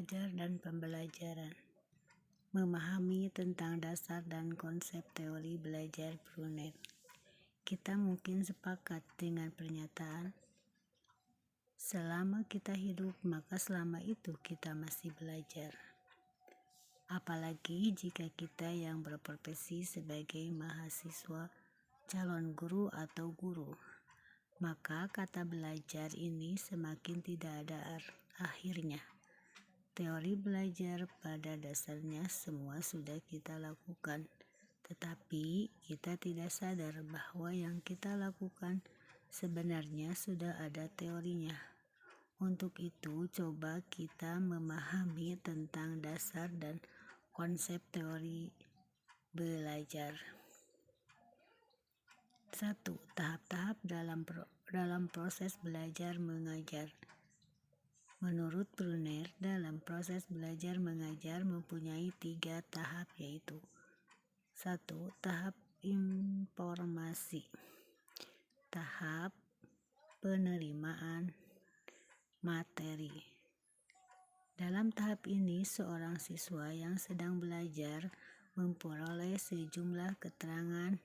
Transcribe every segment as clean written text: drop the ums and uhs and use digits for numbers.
belajar dan pembelajaran. Memahami tentang dasar dan konsep teori belajar Bruner. Kita mungkin sepakat dengan pernyataan, selama kita hidup, maka selama itu kita masih belajar. Apalagi jika kita yang berprofesi sebagai mahasiswa, calon guru atau guru, maka kata belajar ini semakin tidak ada akhirnya. Teori belajar pada dasarnya semua sudah kita lakukan, tetapi kita tidak sadar bahwa yang kita lakukan sebenarnya sudah ada teorinya. Untuk itu, coba kita memahami tentang dasar dan konsep teori belajar. 1. Tahap-tahap dalam proses belajar mengajar. Menurut Bruner, dalam proses belajar mengajar mempunyai 3 tahap, yaitu 1. Tahap informasi. Tahap penerimaan materi. Dalam tahap ini, seorang siswa yang sedang belajar memperoleh sejumlah keterangan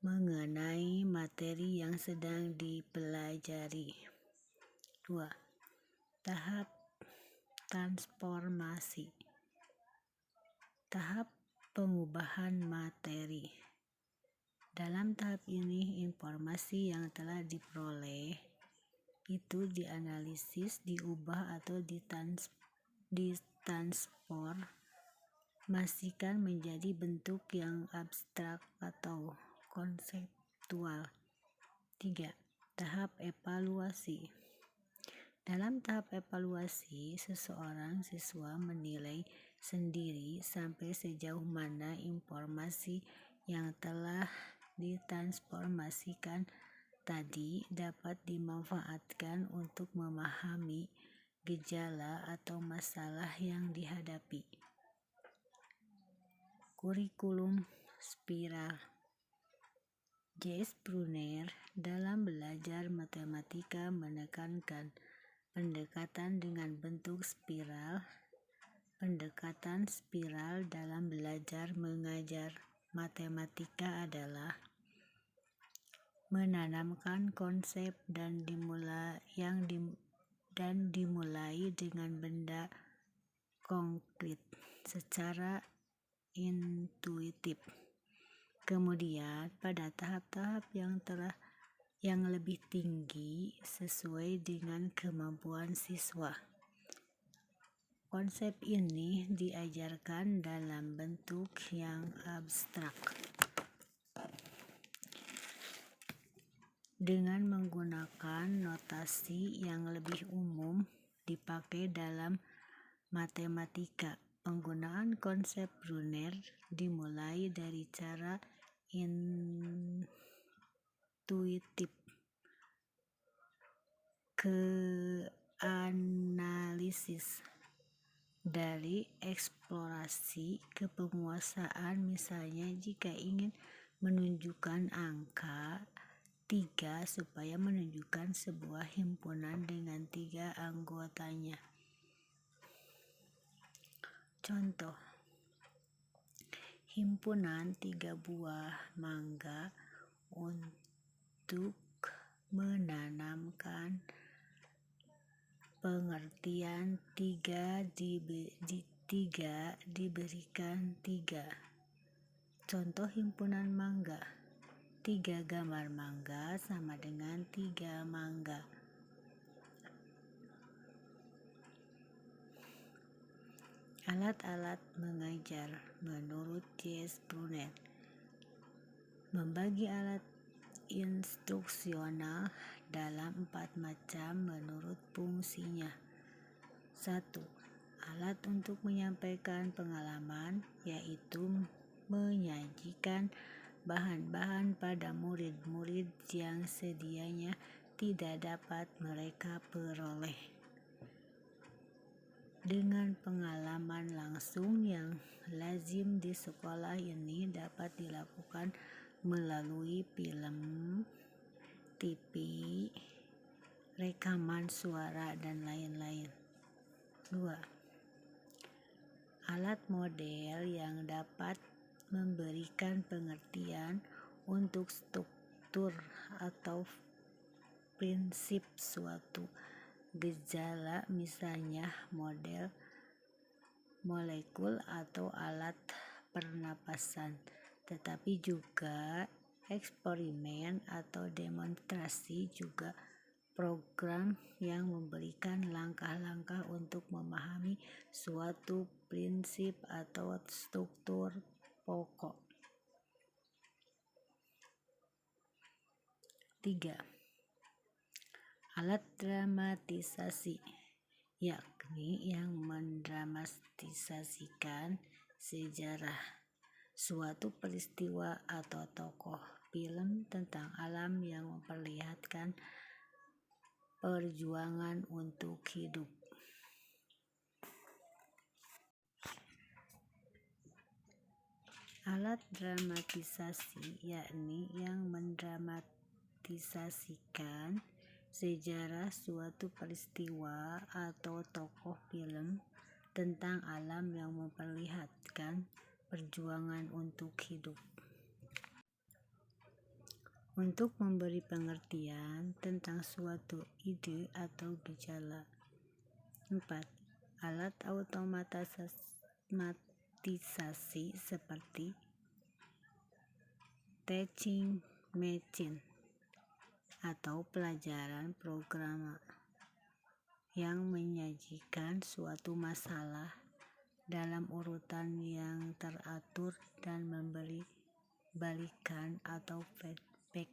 mengenai materi yang sedang dipelajari. 2. Tahap transformasi. Tahap pengubahan materi. Dalam tahap ini, informasi yang telah diperoleh itu dianalisis, diubah atau ditransformasikan menjadi bentuk yang abstrak atau konseptual. 3. Tahap evaluasi. Dalam tahap evaluasi, seseorang siswa menilai sendiri sampai sejauh mana informasi yang telah ditransformasikan tadi dapat dimanfaatkan untuk memahami gejala atau masalah yang dihadapi. Kurikulum spiral. J.S. Bruner dalam belajar matematika menekankan pendekatan dengan bentuk spiral. Pendekatan spiral dalam belajar mengajar matematika adalah menanamkan konsep dan dimulai dengan benda konkret secara intuitif. Kemudian pada tahap-tahap yang lebih tinggi sesuai dengan kemampuan siswa. Konsep ini diajarkan dalam bentuk yang abstrak. Dengan menggunakan notasi yang lebih umum dipakai dalam matematika. Penggunaan konsep Bruner dimulai dari cara intuitif ke analisis, dari eksplorasi ke penguasaan. Misalnya, jika ingin menunjukkan angka 3 supaya menunjukkan sebuah himpunan dengan 3 anggotanya. Contoh, himpunan 3 buah mangga untuk menanamkan pengertian 3 diberikan 3. Contoh himpunan mangga. 3 gambar mangga sama dengan 3 mangga. Alat-alat mengajar menurut J.S. Bruner. Membagi alat instruksional dalam 4 macam menurut fungsinya. 1. Alat untuk menyampaikan pengalaman, yaitu menyajikan bahan-bahan pada murid-murid yang sedianya tidak dapat mereka peroleh. Dengan pengalaman langsung yang lazim di sekolah ini dapat dilakukan melalui film, TV, rekaman suara, dan lain-lain. 2. Alat model yang dapat memberikan pengertian untuk struktur atau prinsip suatu gejala, misalnya model molekul atau alat pernapasan, tetapi juga eksperimen atau demonstrasi, juga program yang memberikan langkah-langkah untuk memahami suatu prinsip atau struktur pokok. 3. Alat dramatisasi, yakni yang mendramatisasikan sejarah suatu peristiwa atau tokoh film tentang alam yang memperlihatkan perjuangan untuk hidup. Alat dramatisasi, yakni yang mendramatisasikan sejarah suatu peristiwa atau tokoh film tentang alam yang memperlihatkan perjuangan untuk hidup. Untuk memberi pengertian tentang suatu ide atau gejala. 4. Alat automatisasi seperti teaching machine atau pelajaran program yang menyajikan suatu masalah dalam urutan yang teratur dan memberi balikan atau feedback